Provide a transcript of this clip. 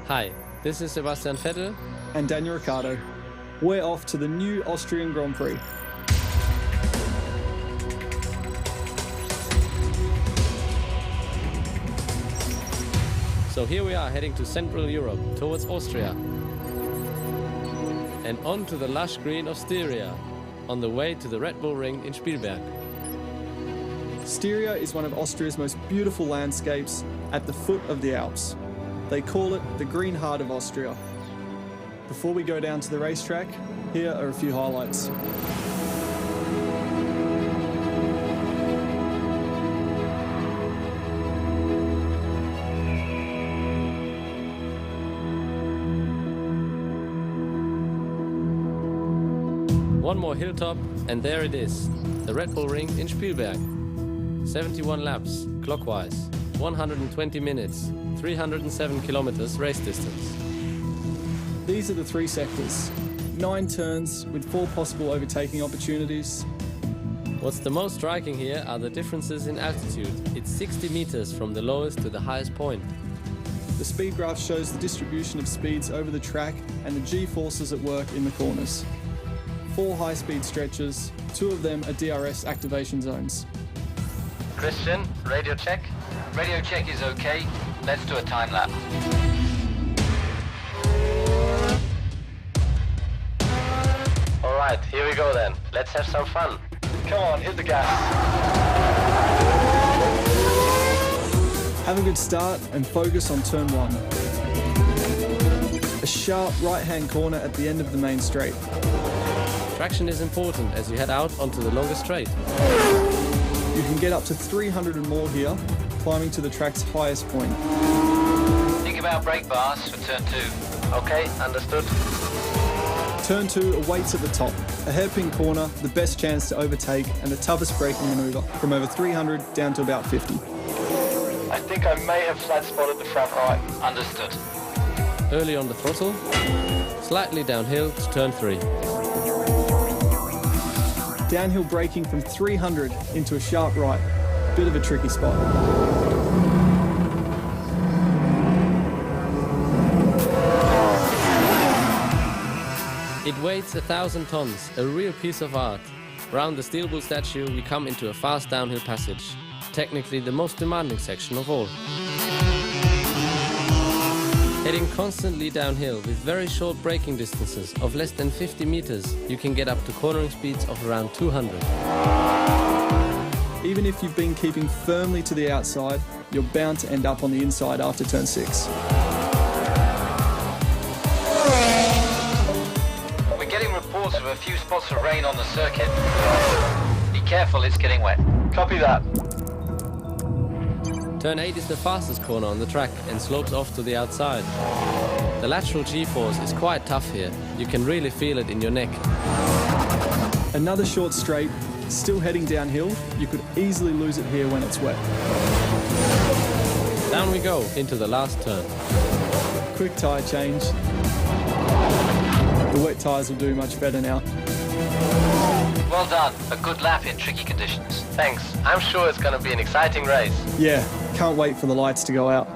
Hi, this is Sebastian Vettel and Daniel Ricciardo. We're off to the new Austrian Grand Prix. So here we are heading to Central Europe, towards Austria. And on to the lush green of Styria, on the way to the Red Bull Ring in Spielberg. Styria is one of Austria's most beautiful landscapes at the foot of the Alps. They call it the green heart of Austria. Before we go down to the racetrack, here are a few highlights. One more hilltop and there it is, the Red Bull Ring in Spielberg. 71 laps, clockwise, 120 minutes, 307 kilometers race distance. These are the three sectors, 9 turns with 4 possible overtaking opportunities. What's the most striking here are the differences in altitude. It's 60 meters from the lowest to the highest point. The speed graph shows the distribution of speeds over the track and the G-forces at work in the corners. 4 high-speed stretches, 2 of them are DRS activation zones. Christian, radio check? Radio check is okay. Let's do a time lap. Alright, here we go then. Let's have some fun. Come on, hit the gas. Have a good start and focus on turn 1. A sharp right-hand corner at the end of the main straight. Traction is important as you head out onto the longest straight. You can get up to 300 and more here, climbing to the track's highest point. Think about brake bars for turn 2. Okay, understood. Turn 2 awaits at the top. A hairpin corner, the best chance to overtake and the toughest braking manoeuvre, from over 300 down to about 50. I think I may have flat spotted the front right. Understood. Early on the throttle, slightly downhill to turn 3. Downhill braking from 300 into a sharp right. Bit of a tricky spot. It weighs 1,000 tons, a real piece of art. Round the steel bull statue we come into a fast downhill passage. Technically the most demanding section of all. Heading constantly downhill with very short braking distances of less than 50 meters, you can get up to cornering speeds of around 200. Even if you've been keeping firmly to the outside, you're bound to end up on the inside after turn 6. We're getting reports of a few spots of rain on the circuit. Be careful, it's getting wet. Copy that. Turn 8 is the fastest corner on the track and slopes off to the outside. The lateral G-force is quite tough here. You can really feel it in your neck. Another short straight, still heading downhill. You could easily lose it here when it's wet. Down we go into the last turn. Quick tyre change. The wet tyres will do much better now. Well done. A good lap in tricky conditions. Thanks. I'm sure it's going to be an exciting race. Yeah, can't wait for the lights to go out.